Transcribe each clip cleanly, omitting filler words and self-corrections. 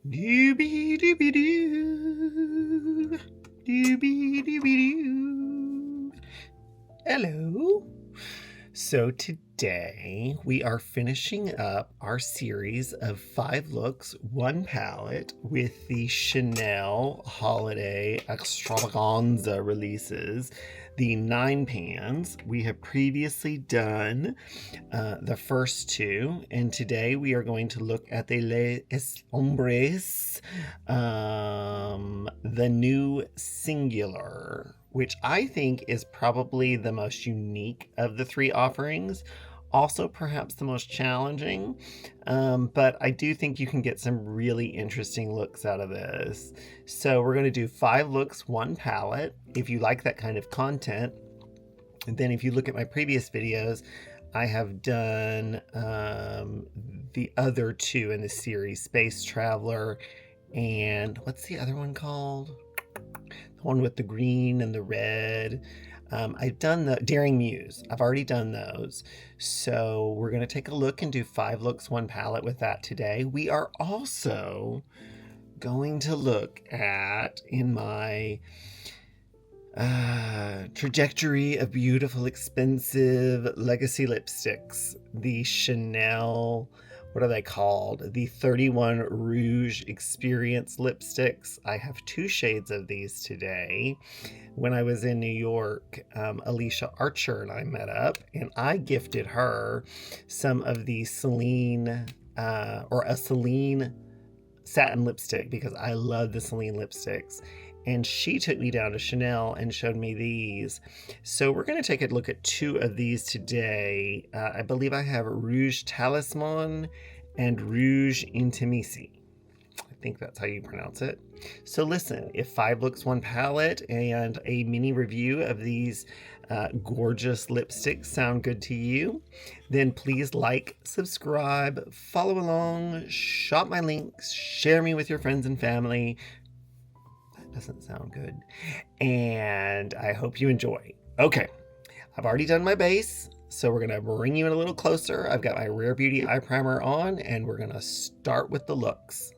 Doobie doobie doo. Doobie doobie doo. Hello. So today we are finishing up our series of 5 looks, 1 palette with the Chanel Holiday Extravaganza releases, the 9 pans. We have previously done the first 2, and today we are going to look at the Les Ombres, the new singular, which I think is probably the most unique of the 3 offerings. Also, perhaps the most challenging, but I do think you can get some really interesting looks out of this. So we're going to do 5 looks, 1 palette. If you like that kind of content, and then if you look at my previous videos, I have done the other 2 in the series, Space Traveler, and what's the other one called? The one with the green and the red. I've done the Daring Muse. I've already done those. So we're going to take a look and do 5 looks, 1 palette with that today. We are also going to look at, in my trajectory of beautiful, expensive legacy lipsticks, the Chanel, what are they called? The 31 Rouge Experience lipsticks. I have 2 shades of these today. When I was in New York, Alicia Archer and I met up, and I gifted her some of the Celine, or a Celine satin lipstick, because I love the Celine lipsticks. And she took me down to Chanel and showed me these. So we're going to take a look at 2 of these today. I believe I have Rouge Talisman and Rouge Intimiste. I think that's how you pronounce it. So listen, if 5 looks, 1 palette and a mini review of these gorgeous lipsticks sound good to you, then please like, subscribe, follow along, shop my links, share me with your friends and family. Doesn't sound good. And I hope you enjoy. Okay, I've already done my base, so we're gonna bring you in a little closer. I've got my Rare Beauty eye primer on, and we're gonna start with the looks.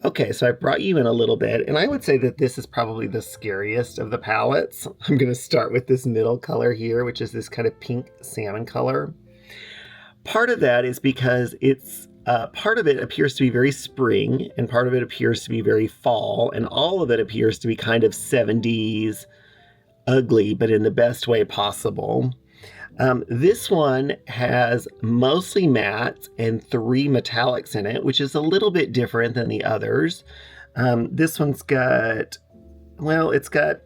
Okay, so I brought you in a little bit, and I would say that this is probably the scariest of the palettes. I'm gonna start with this middle color here, which is this kind of pink salmon color. Part of that is because it's part of it appears to be very spring, and part of it appears to be very fall, and all of it appears to be kind of 70s ugly, but in the best way possible. This one has mostly mattes and 3 metallics in it, which is a little bit different than the others. This one's got, well, it's got,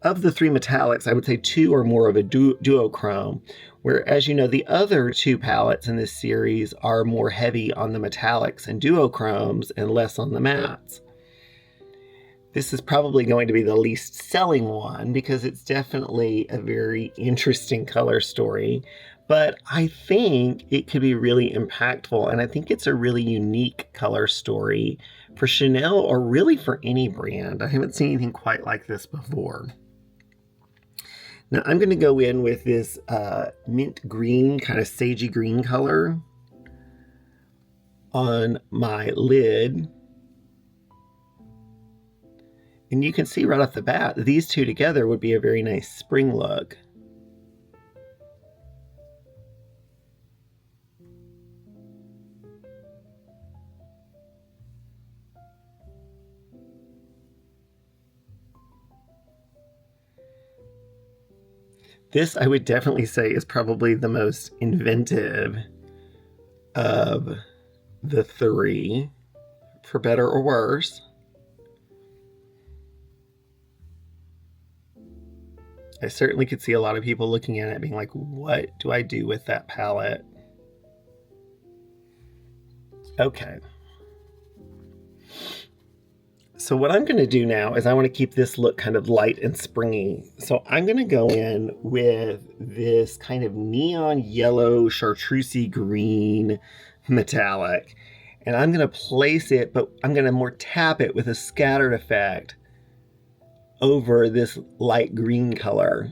of the 3 metallics, I would say 2 are more of a duochrome, whereas, you know, the other 2 palettes in this series are more heavy on the metallics and duochromes and less on the mattes. This is probably going to be the least selling one because it's definitely a very interesting color story, but I think it could be really impactful, and I think it's a really unique color story for Chanel, or really for any brand. I haven't seen anything quite like this before. Now I'm going to go in with this mint green, kind of sagey green color on my lid. And you can see right off the bat, these 2 together would be a very nice spring look. This, I would definitely say, is probably the most inventive of the 3, for better or worse. I certainly could see a lot of people looking at it being like, what do I do with that palette? Okay. So what I'm going to do now is I want to keep this look kind of light and springy. So I'm going to go in with this kind of neon yellow chartreusey green metallic. And I'm going to place it, but I'm going to more tap it with a scattered effect over this light green color.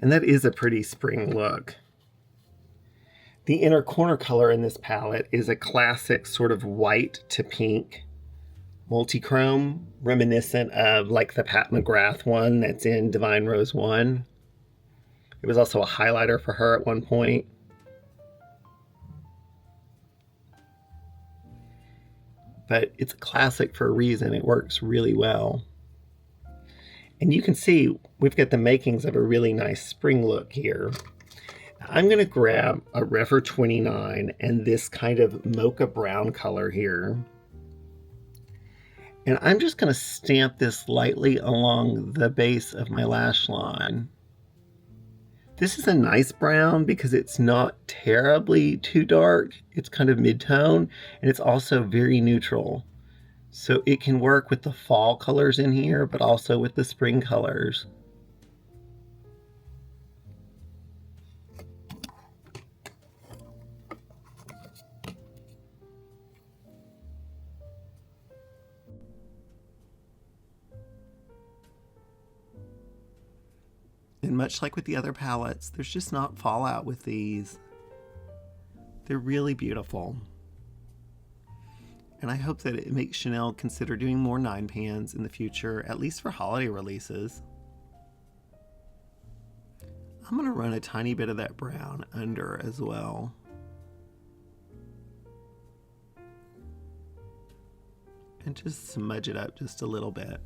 And that is a pretty spring look. The inner corner color in this palette is a classic sort of white to pink multi-chrome, reminiscent of like the Pat McGrath one that's in Divine Rose 1. It was also a highlighter for her at one point. But it's a classic for a reason. It works really well. And you can see we've got the makings of a really nice spring look here. I'm going to grab a Refer 29 and this kind of mocha brown color here. And I'm just going to stamp this lightly along the base of my lash line. This is a nice brown because it's not terribly too dark. It's kind of mid-tone, and it's also very neutral. So it can work with the fall colors in here, but also with the spring colors. And much like with the other palettes, there's just not fallout with these. They're really beautiful. And I hope that it makes Chanel consider doing more 9 pans in the future, at least for holiday releases. I'm going to run a tiny bit of that brown under as well. And just smudge it up just a little bit.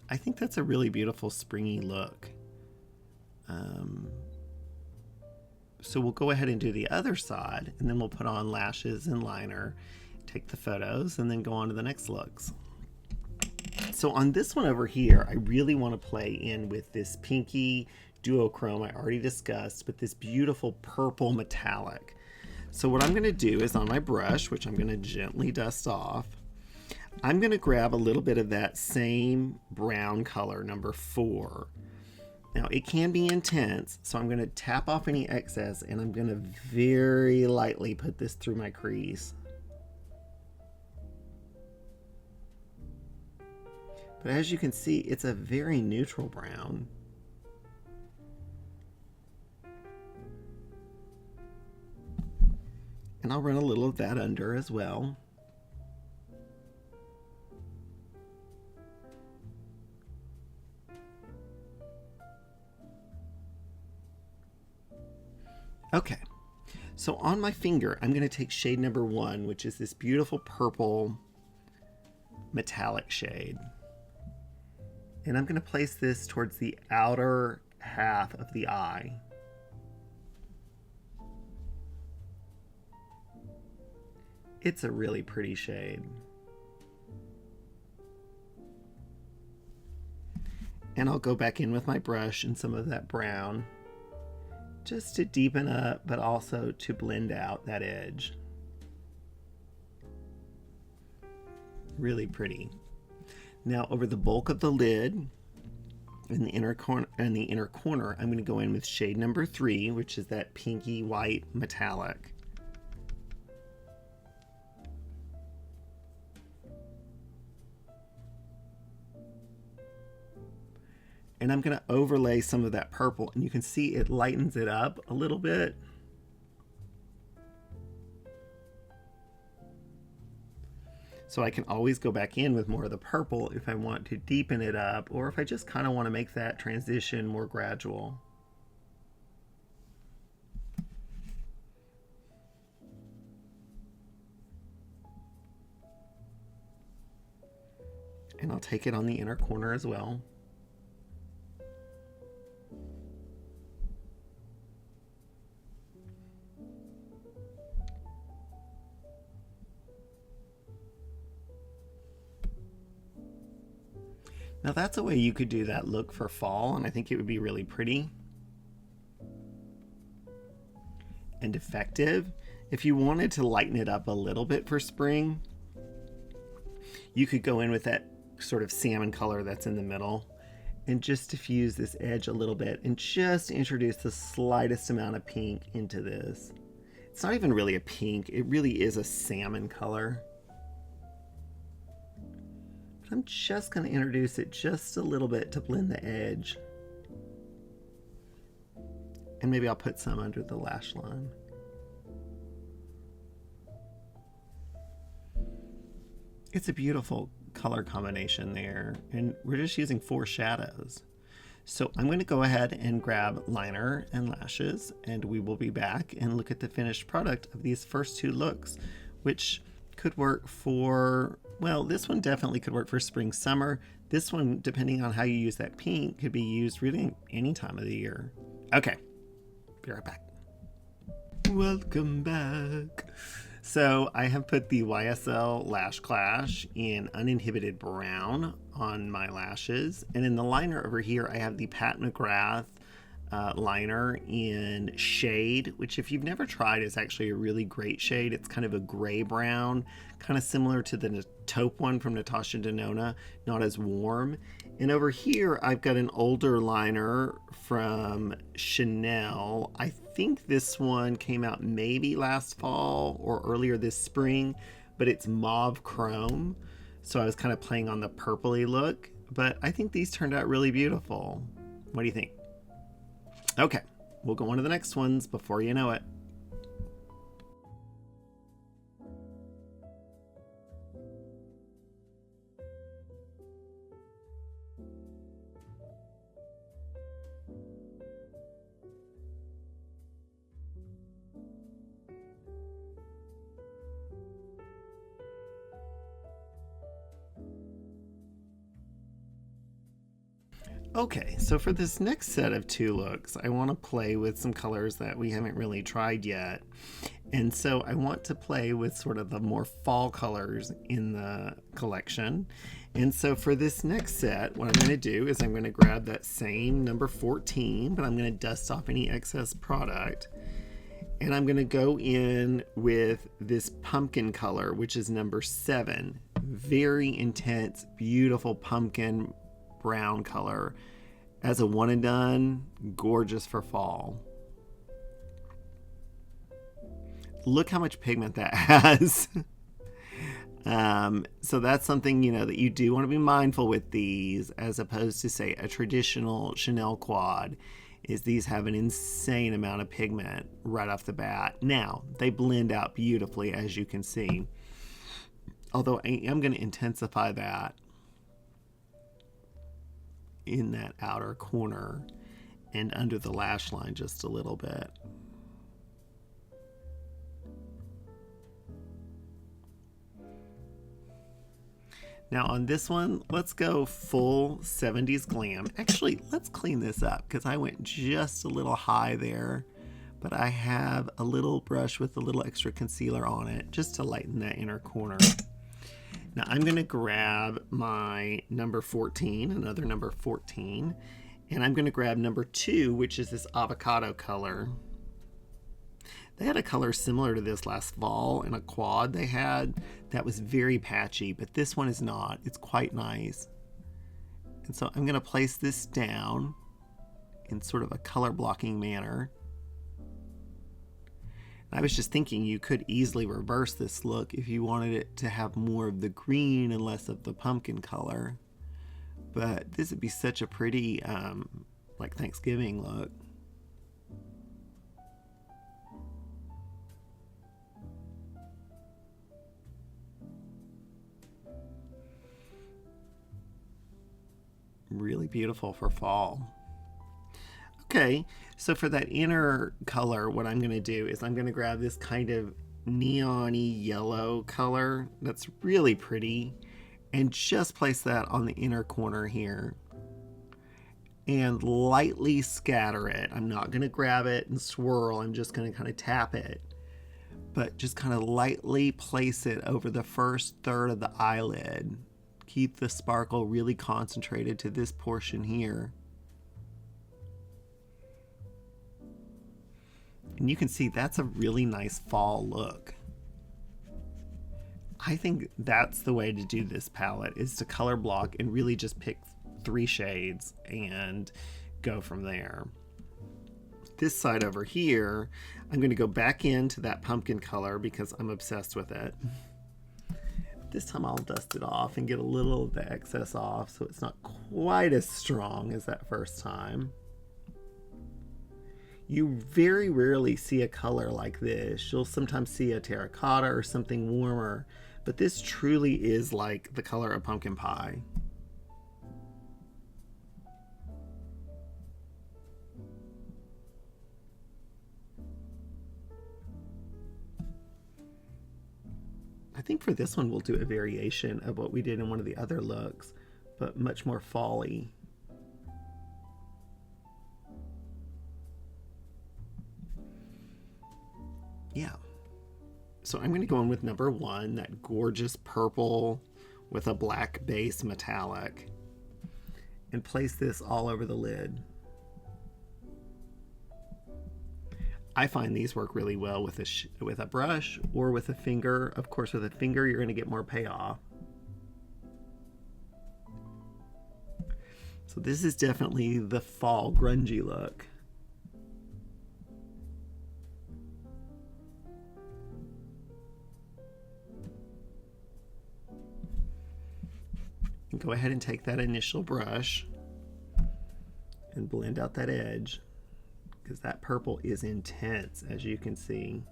I think that's a really beautiful springy look. So we'll go ahead and do the other side, and then we'll put on lashes and liner, take the photos, and then go on to the next looks. So on this one over here, I really want to play in with this pinky duochrome I already discussed, but this beautiful purple metallic. So what I'm going to do is on my brush, which I'm going to gently dust off, I'm going to grab a little bit of that same brown color, number 4. Now it can be intense, so I'm going to tap off any excess and I'm going to very lightly put this through my crease. But as you can see, it's a very neutral brown. And I'll run a little of that under as well. Okay, so on my finger, I'm going to take shade number 1, which is this beautiful purple metallic shade. And I'm going to place this towards the outer half of the eye. It's a really pretty shade. And I'll go back in with my brush and some of that brown, just to deepen up, but also to blend out that edge. Really pretty. Now over the bulk of the lid, in the inner corner, I'm going to go in with shade number 3, which is that pinky white metallic. And I'm going to overlay some of that purple, and you can see it lightens it up a little bit. So I can always go back in with more of the purple if I want to deepen it up, or if I just kind of want to make that transition more gradual. And I'll take it on the inner corner as well. Now that's a way you could do that look for fall, and I think it would be really pretty and effective. If you wanted to lighten it up a little bit for spring, you could go in with that sort of salmon color that's in the middle and just diffuse this edge a little bit and just introduce the slightest amount of pink into this. It's not even really a pink, it really is a salmon color. I'm just going to introduce it just a little bit to blend the edge. And maybe I'll put some under the lash line. It's a beautiful color combination there, and we're just using 4 shadows. So I'm going to go ahead and grab liner and lashes, and we will be back and look at the finished product of these first 2 looks, which could work for, well, this one definitely could work for spring, summer. This one, depending on how you use that pink, could be used really any time of the year. Okay, be right back. Welcome back. So I have put the YSL Lash Clash in Uninhibited Brown on my lashes. And in the liner over here, I have the Pat McGrath liner in Shade, which if you've never tried is actually a really great shade. It's kind of a gray brown, kind of similar to the taupe one from Natasha Denona, not as warm. And over here, I've got an older liner from Chanel. I think this one came out maybe last fall or earlier this spring, but it's mauve chrome. So I was kind of playing on the purpley look, but I think these turned out really beautiful. What do you think? Okay, we'll go on to the next ones before you know it. Okay, so for this next set of 2 looks, I want to play with some colors that we haven't really tried yet. And so I want to play with sort of the more fall colors in the collection. And so for this next set, what I'm going to do is I'm going to grab that same number 14, but I'm going to dust off any excess product. And I'm going to go in with this pumpkin color, which is number 7. Very intense, beautiful pumpkin brown color. As a one and done, gorgeous for fall. Look how much pigment that has. So that's something, you know, that you do want to be mindful with these, as opposed to, say, a traditional Chanel quad, is these have an insane amount of pigment right off the bat. Now, they blend out beautifully, as you can see. Although I am going to intensify that in that outer corner and under the lash line just a little bit. Now on this one, let's go full 70s glam. Actually, let's clean this up because I went just a little high there, but I have a little brush with a little extra concealer on it just to lighten that inner corner. Now I'm going to grab my number 14, another number 14, and I'm going to grab number 2, which is this avocado color. They had a color similar to this last fall in a quad they had that was very patchy, but this one is not. It's quite nice. And so I'm going to place this down in sort of a color blocking manner. I was just thinking you could easily reverse this look if you wanted it to have more of the green and less of the pumpkin color. But this would be such a pretty, like Thanksgiving look. Really beautiful for fall. Okay, so for that inner color, what I'm going to do is I'm going to grab this kind of neon-y yellow color that's really pretty and just place that on the inner corner here and lightly scatter it. I'm not going to grab it and swirl. I'm just going to kind of tap it, but just kind of lightly place it over the first third of the eyelid. Keep the sparkle really concentrated to this portion here. And you can see that's a really nice fall look. I think that's the way to do this palette, is to color block and really just pick 3 shades and go from there. This side over here, I'm going to go back into that pumpkin color because I'm obsessed with it. This time I'll dust it off and get a little of the excess off so it's not quite as strong as that first time. You very rarely see a color like this. You'll sometimes see a terracotta or something warmer, but this truly is like the color of pumpkin pie. I think for this one we'll do a variation of what we did in one of the other looks, but much more fall-y. Yeah. So I'm going to go in with number 1, that gorgeous purple with a black base metallic, and place this all over the lid. I find these work really well with a brush or with a finger. Of course, with a finger, you're going to get more payoff. So this is definitely the fall grungy look. And go ahead and take that initial brush and blend out that edge, because that purple is intense, as you can see.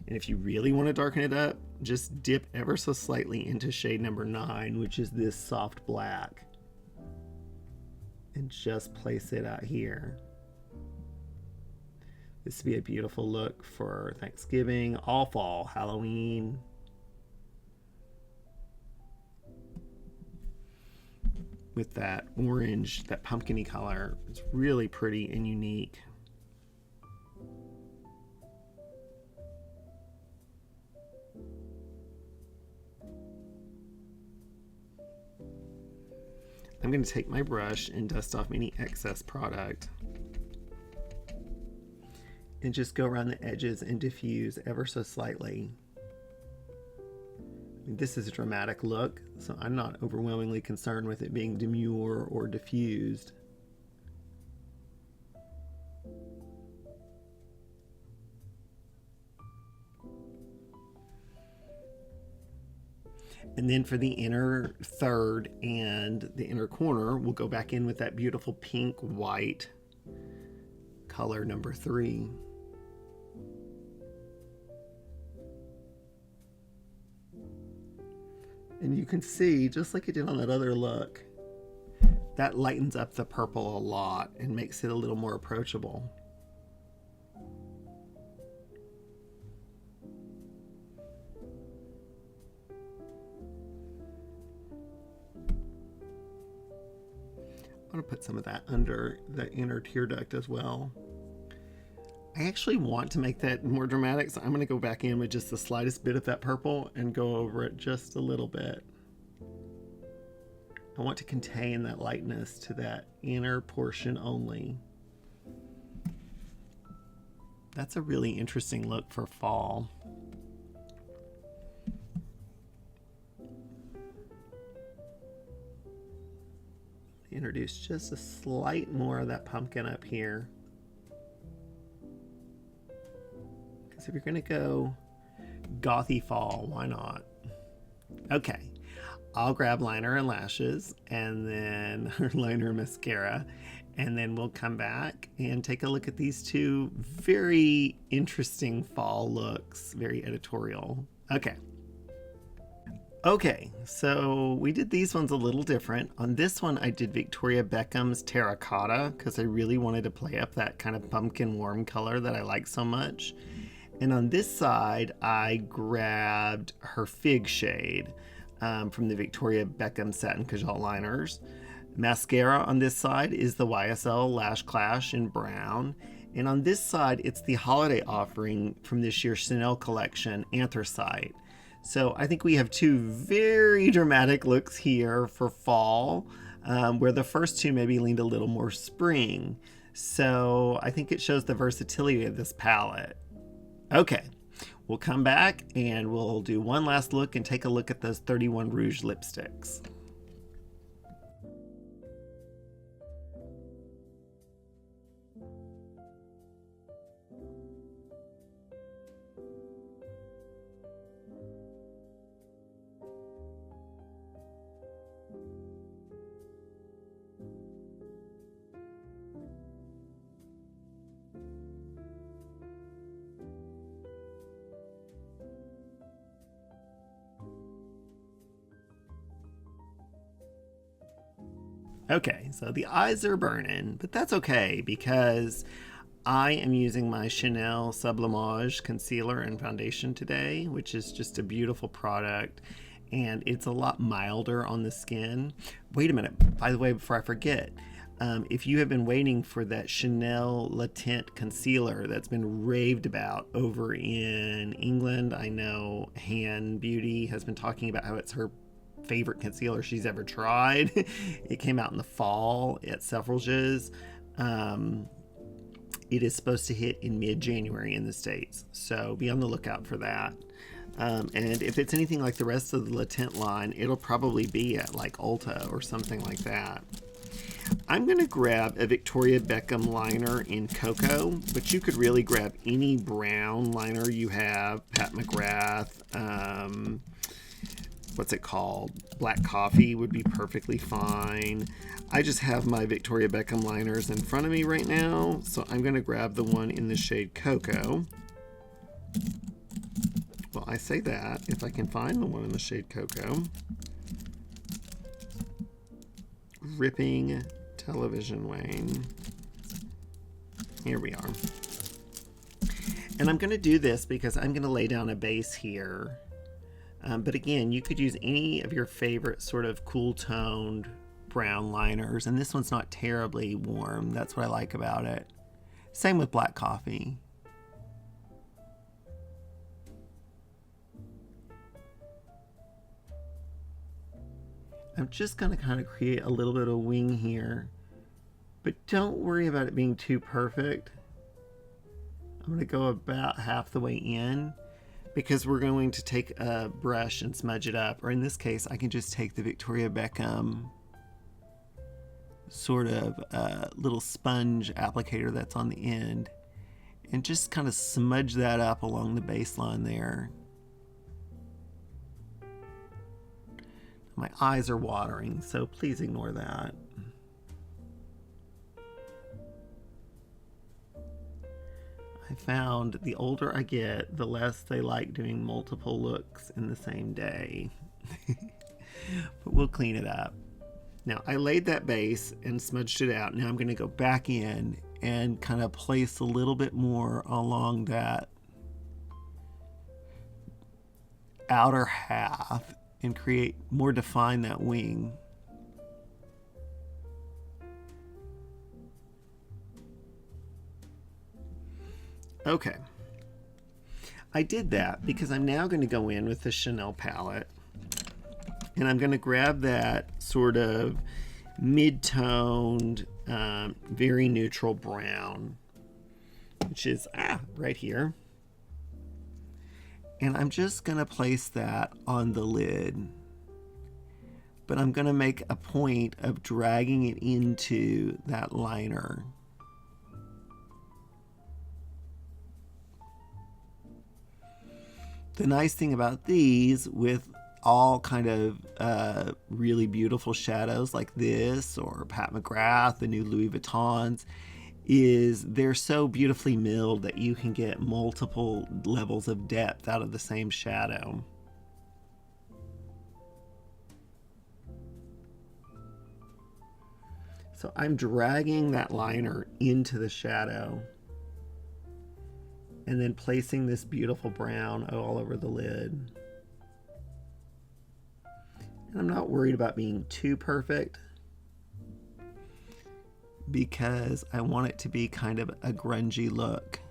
And if you really want to darken it up, just dip ever so slightly into shade number 9, which is this soft black, and just place it out here. This would be a beautiful look for Thanksgiving, all fall, Halloween. With that orange, that pumpkin-y color, it's really pretty and unique. I'm going to take my brush and dust off any excess product, and just go around the edges and diffuse ever so slightly. This is a dramatic look, so I'm not overwhelmingly concerned with it being demure or diffused. And then for the inner third and the inner corner, we'll go back in with that beautiful pink white color number 3. And you can see, just like it did on that other look, that lightens up the purple a lot and makes it a little more approachable. I'm going to put some of that under the inner tear duct as well. I actually want to make that more dramatic, so I'm going to go back in with just the slightest bit of that purple and go over it just a little bit. I want to contain that lightness to that inner portion only. That's a really interesting look for fall. Introduce just a slight more of that pumpkin up here. If you're gonna go gothy fall, why not? Okay, I'll grab liner and lashes, and then liner and mascara, and then we'll come back and take a look at these two very interesting fall looks, very editorial. Okay, so we did these ones a little different. On this one, I did Victoria Beckham's Terracotta because I really wanted to play up that kind of pumpkin warm color that I like so much. And on this side, I grabbed her Fig shade from the Victoria Beckham Satin Kajal liners. Mascara on this side is the YSL Lash Clash in brown. And on this side, it's the holiday offering from this year's Chanel collection, Anthracite. So I think we have two very dramatic looks here for fall, where the first two maybe leaned a little more spring. So I think it shows the versatility of this palette. Okay, we'll come back and we'll do one last look and take a look at those 31 Rouge lipsticks. Okay, so the eyes are burning, but that's okay because I am using my Chanel Sublimage concealer and foundation today, which is just a beautiful product, and it's a lot milder on the skin. Wait a minute, by the way, before I forget, if you have been waiting for that Chanel Le Tint concealer that's been raved about over in England, I know Han Beauty has been talking about how it's her favorite concealer she's ever tried. It came out in the fall at Selfridges. It is supposed to hit in mid-January in the States, so be on the lookout for that. And if it's anything like the rest of the Le Tint line, it'll probably be at like Ulta or something like that. I'm going to grab a Victoria Beckham liner in Cocoa, but you could really grab any brown liner you have. Pat McGrath, what's it called? Black Coffee would be perfectly fine. I just have my Victoria Beckham liners in front of me right now, so I'm going to grab the one in the shade Cocoa. Well, I say that if I can find the one in the shade Cocoa. Ripping television, Wayne. Here we are. And I'm going to do this because I'm going to lay down a base here. But again, you could use any of your favorite sort of cool toned brown liners. And this one's not terribly warm. That's what I like about it. Same with Black Coffee. I'm just going to kind of create a little bit of wing here. But don't worry about it being too perfect. I'm going to go about half the way in because we're going to take a brush and smudge it up. Or in this case, I can just take the Victoria Beckham sort of little sponge applicator that's on the end and just kind of smudge that up along the baseline there. My eyes are watering, so please ignore that. I found the older I get, the less they like doing multiple looks in the same day. But we'll clean it up. Now, I laid that base and smudged it out. Now I'm going to go back in and kind of place a little bit more along that outer half and create more, define that wing. Okay. I did that because I'm now going to go in with the Chanel palette and I'm going to grab that sort of mid-toned, very neutral brown, which is right here. And I'm just going to place that on the lid. But I'm going to make a point of dragging it into that liner. The nice thing about these, with all kind of really beautiful shadows like this, or Pat McGrath, the new Louis Vuittons, is they're so beautifully milled that you can get multiple levels of depth out of the same shadow. So I'm dragging that liner into the shadow and then placing this beautiful brown all over the lid. And I'm not worried about being too perfect, because I want it to be kind of a grungy look.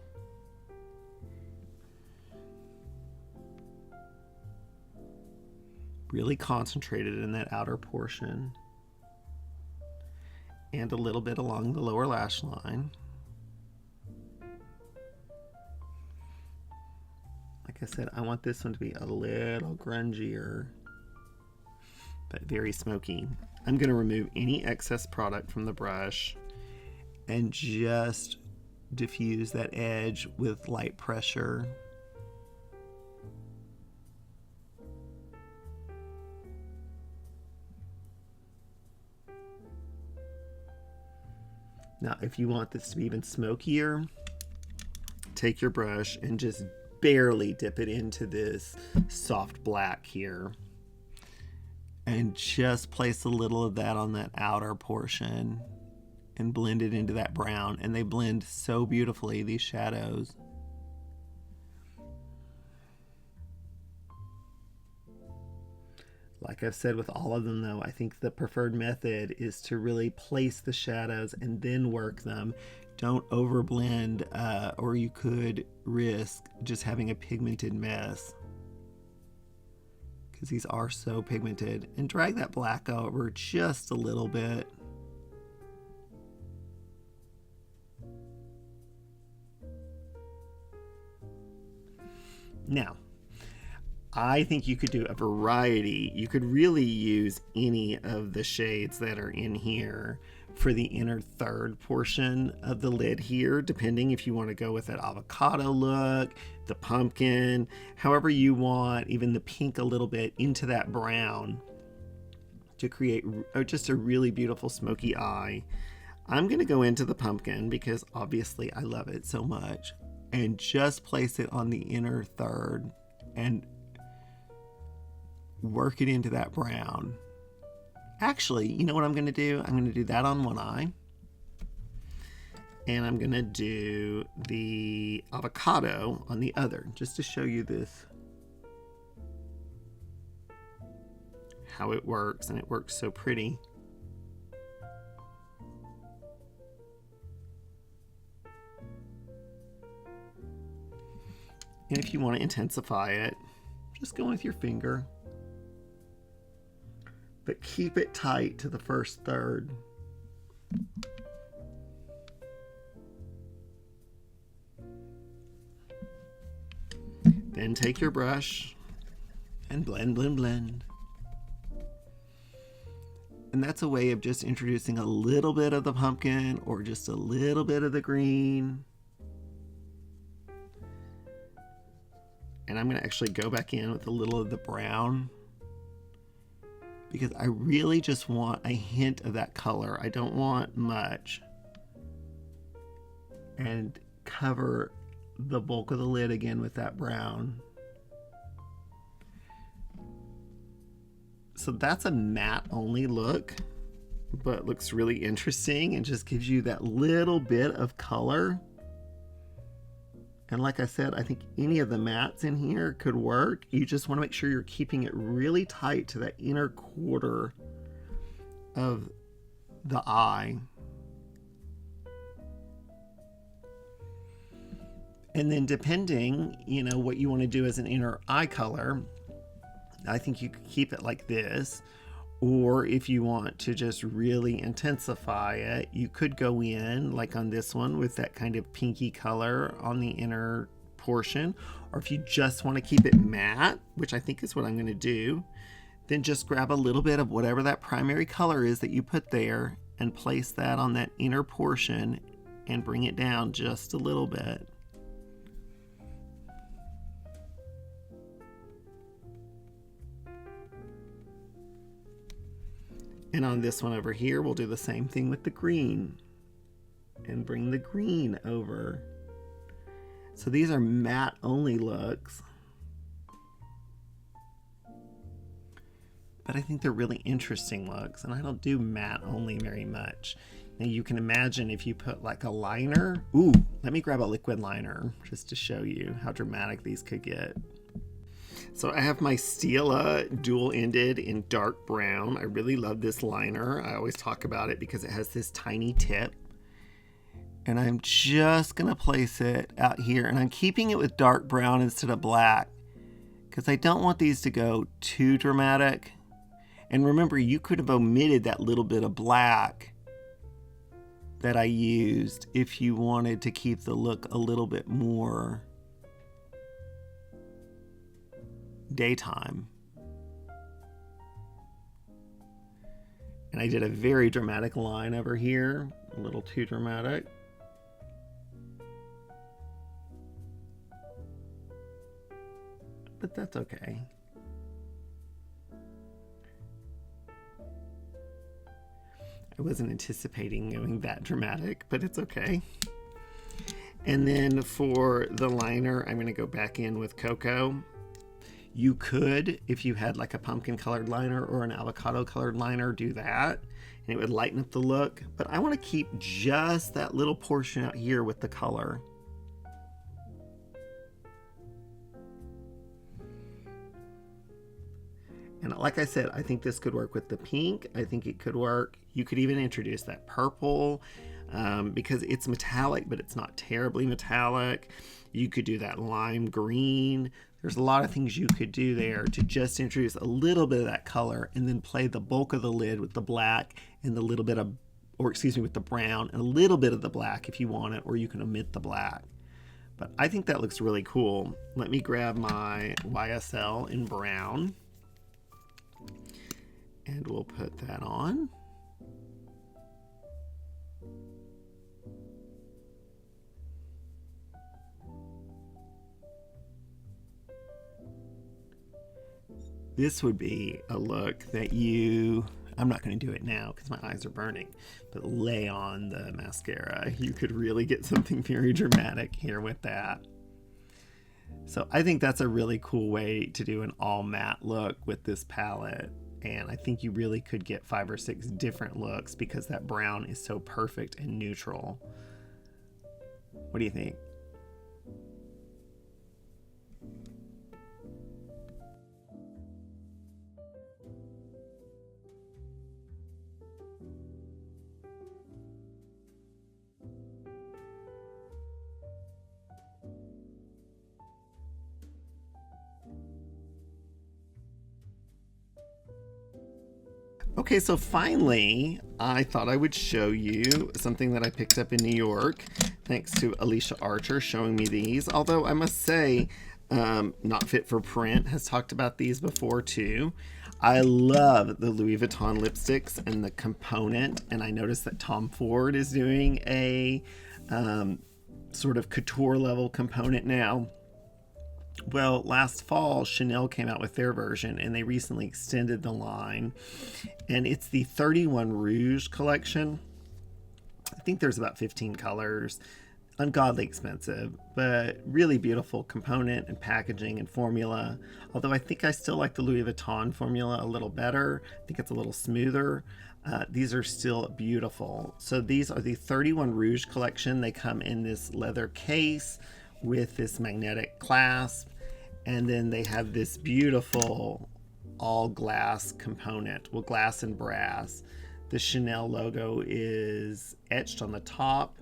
Really concentrated in that outer portion and a little bit along the lower lash line. Like I said, I want this one to be a little grungier, but very smoky. I'm going to remove any excess product from the brush and just diffuse that edge with light pressure. Now, if you want this to be even smokier, take your brush and just barely dip it into this soft black here. and just place a little of that on that outer portion and blend it into that brown. And they blend so beautifully, these shadows. Like I've said with all of them though, I think the preferred method is to really place the shadows and then work them. Don't overblend, or you could risk just having a pigmented mess, because these are so pigmented. And drag that black over just a little bit. Now, I think you could do a variety. You could really use any of the shades that are in here for the inner third portion of the lid here, depending if you want to go with that avocado look, the pumpkin, however you want, even the pink a little bit into that brown to create just a really beautiful smoky eye. I'm going to go into the pumpkin because obviously I love it so much, and just place it on the inner third and work it into that brown. Actually, you know what I'm going to do? I'm going to do that on one eye. And I'm going to do the avocado on the other, just to show you this, how it works. And it works so pretty. And if you want to intensify it, just go with your finger. But keep it tight to the first third. Then take your brush and blend, blend, blend. And that's a way of just introducing a little bit of the pumpkin or just a little bit of the green. And I'm going to actually go back in with a little of the brown, because I really just want a hint of that color. I don't want much. And cover the bulk of the lid again with that brown. So that's a matte only look, but looks really interesting and just gives you that little bit of color. And like I said, I think any of the mattes in here could work. You just want to make sure you're keeping it really tight to that inner quarter of the eye. And then depending, you know, what you want to do as an inner eye color, I think you could keep it like this. Or if you want to just really intensify it, you could go in like on this one with that kind of pinky color on the inner portion. Or if you just want to keep it matte, which I think is what I'm going to do, then just grab a little bit of whatever that primary color is that you put there and place that on that inner portion and bring it down just a little bit. And on this one over here, we'll do the same thing with the green and bring the green over. So these are matte only looks, but I think they're really interesting looks, and I don't do matte only very much. Now you can imagine if you put like a liner. Ooh, let me grab a liquid liner just to show you how dramatic these could get. So I have my Stila dual-ended in dark brown. I really love this liner. I always talk about it because it has this tiny tip. And I'm just going to place it out here. And I'm keeping it with dark brown instead of black, because I don't want these to go too dramatic. And remember, you could have omitted that little bit of black that I used if you wanted to keep the look a little bit more daytime. And I did a very dramatic line over here, a little too dramatic. But that's okay. I wasn't anticipating going that dramatic, but it's okay. And then for the liner, I'm going to go back in with Cocoa. You could, if you had like a pumpkin colored liner or an avocado colored liner, do that, and it would lighten up the look. But I want to keep just that little portion out here with the color. And like I said, I think this could work with the pink. I think it could work. You could even introduce that purple because it's metallic, but it's not terribly metallic. You could do that lime green. There's a lot of things you could do there to just introduce a little bit of that color and then play the bulk of the lid with the black and the little bit of, or excuse me, with the brown and a little bit of the black if you want it, or you can omit the black. But I think that looks really cool. Let me grab my YSL in brown and we'll put that on. This would be a look that I'm not going to do it now because my eyes are burning, but lay on the mascara. You could really get something very dramatic here with that. So I think that's a really cool way to do an all matte look with this palette. And I think you really could get 5 or 6 different looks because that brown is so perfect and neutral. What do you think? Okay, so finally, I thought I would show you something that I picked up in New York, thanks to Alicia Archer showing me these. Although I must say, Not Fit for Print has talked about these before too. I love the Louis Vuitton lipsticks and the component, and I noticed that Tom Ford is doing a sort of couture level component now. Well, last fall, Chanel came out with their version, and they recently extended the line, and it's the 31 Rouge collection. I think there's about 15 colors. Ungodly expensive, but really beautiful component and packaging and formula. Although I think I still like the Louis Vuitton formula a little better. I think it's a little smoother. These are still beautiful. So these are the 31 Rouge collection. They come in this leather case with this magnetic clasp, and then they have this beautiful all glass component, well, glass and brass. The Chanel logo is etched on the top,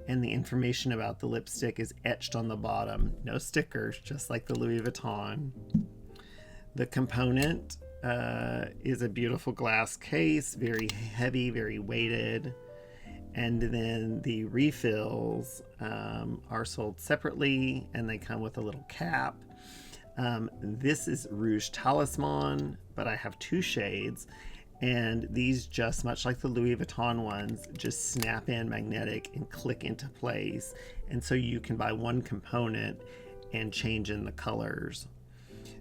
and the information about the lipstick is etched on the bottom. No stickers, just like the Louis Vuitton. The component is a beautiful glass case, very heavy, very weighted. And then the refills are sold separately, and they come with a little cap. This is Rouge Talisman, but I have 2 shades. And these, just much like the Louis Vuitton ones, just snap in magnetic and click into place. And so you can buy one component and change in the colors.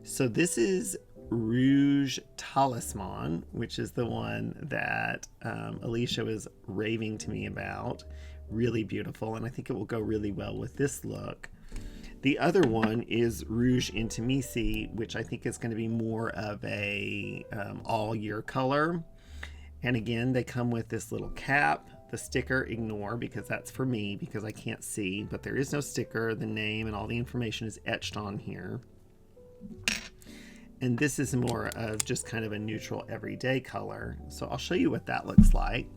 So this is Rouge Talisman, which is the one that Alicia was raving to me about. Really beautiful, and I think it will go really well with this look. The other one is Rouge Intimiste, which I think is going to be more of a all year color. And again, they come with this little cap. The sticker, ignore, because that's for me, because I can't see, but there is no sticker. The name and all the information is etched on here. And this is more of just kind of a neutral everyday color. So I'll show you what that looks like.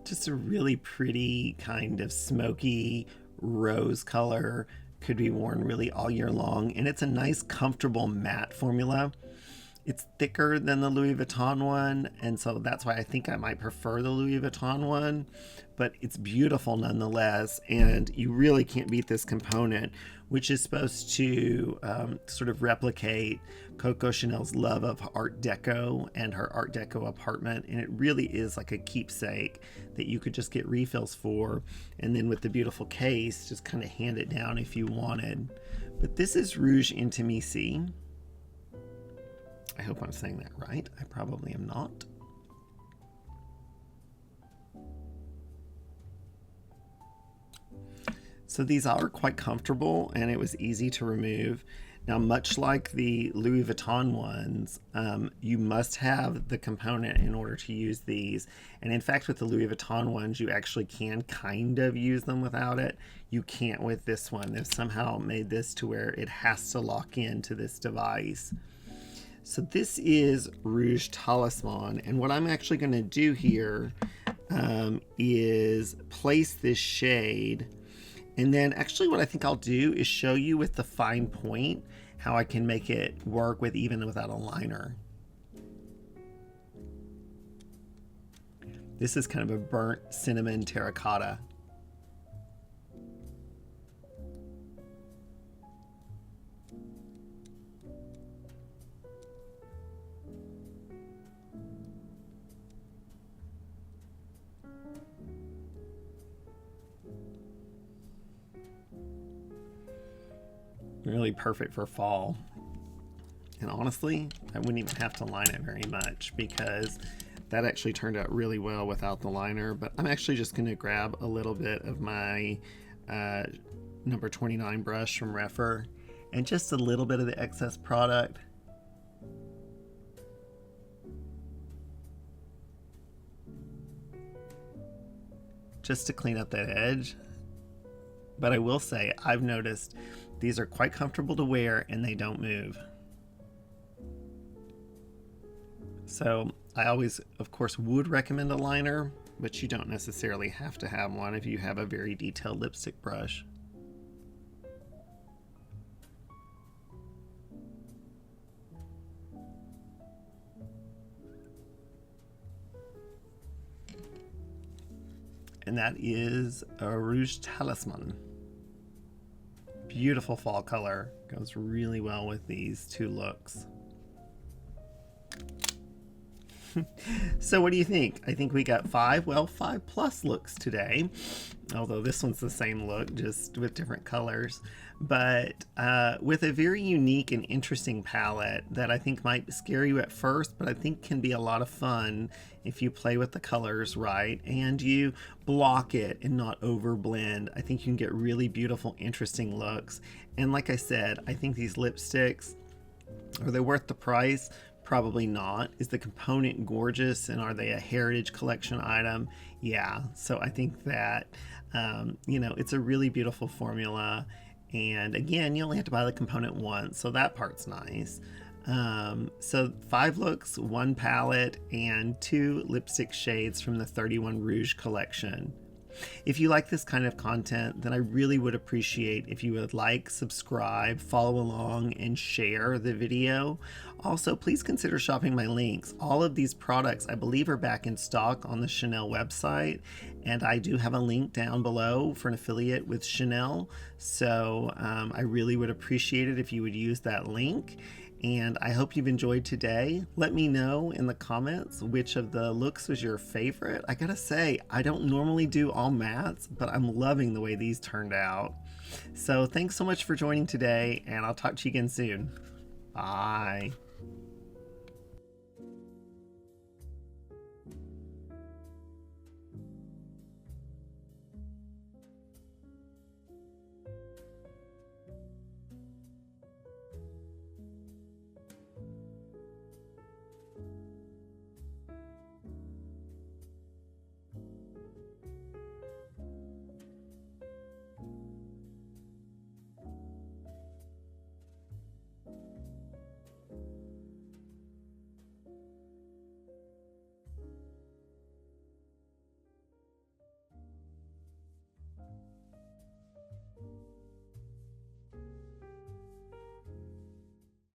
Just a really pretty kind of smoky rose color. Could be worn really all year long, and it's a nice comfortable matte formula. It's thicker than the Louis Vuitton one, and so that's why I think I might prefer the Louis Vuitton one, but it's beautiful nonetheless, and you really can't beat this component, which is supposed to sort of replicate Coco Chanel's love of Art Deco and her Art Deco apartment, and it really is like a keepsake that you could just get refills for, and then with the beautiful case, just kind of hand it down if you wanted. But this is Rouge Intimiste. I hope I'm saying that right. I probably am not. So these are quite comfortable and it was easy to remove. Now, much like the Louis Vuitton ones, you must have the component in order to use these. And in fact, with the Louis Vuitton ones, you actually can kind of use them without it. You can't with this one. They've somehow made this to where it has to lock into this device. So this is Rouge Talisman. And what I'm actually going to do here is place this shade. And then actually what I think I'll do is show you with the fine point how I can make it work with even without a liner. This is kind of a burnt cinnamon terracotta. Really perfect for fall. And honestly, I wouldn't even have to line it very much because that actually turned out really well without the liner. But I'm actually just going to grab a little bit of my number 29 brush from Refer and just a little bit of the excess product. Just to clean up that edge. But I will say, I've noticed these are quite comfortable to wear and they don't move. So I always, of course, would recommend a liner, but you don't necessarily have to have one if you have a very detailed lipstick brush. And that is a Rouge Talisman. Beautiful fall color. Goes really well with these two looks. So what do you think? I think we got 5+ looks today. Although this one's the same look, just with different colors. But with a very unique and interesting palette that I think might scare you at first, but I think can be a lot of fun if you play with the colors right and you block it and not over blend. I think you can get really beautiful, interesting looks. And like I said, I think these lipsticks, are they worth the price? Probably not. Is the component gorgeous and are they a heritage collection item? Yeah. So I think that, you know, it's a really beautiful formula. And again, you only have to buy the component once, so that part's nice. So 5 looks, 1 palette, and 2 lipstick shades from the 31 Rouge collection. If you like this kind of content, then I really would appreciate if you would like, subscribe, follow along, and share the video. Also, please consider shopping my links. All of these products, I believe, are back in stock on the Chanel website, and I do have a link down below for an affiliate with Chanel, so I really would appreciate it if you would use that link. And I hope you've enjoyed today. Let me know in the comments which of the looks was your favorite. I gotta say, I don't normally do all mattes, but I'm loving the way these turned out. So thanks so much for joining today, and I'll talk to you again soon. Bye.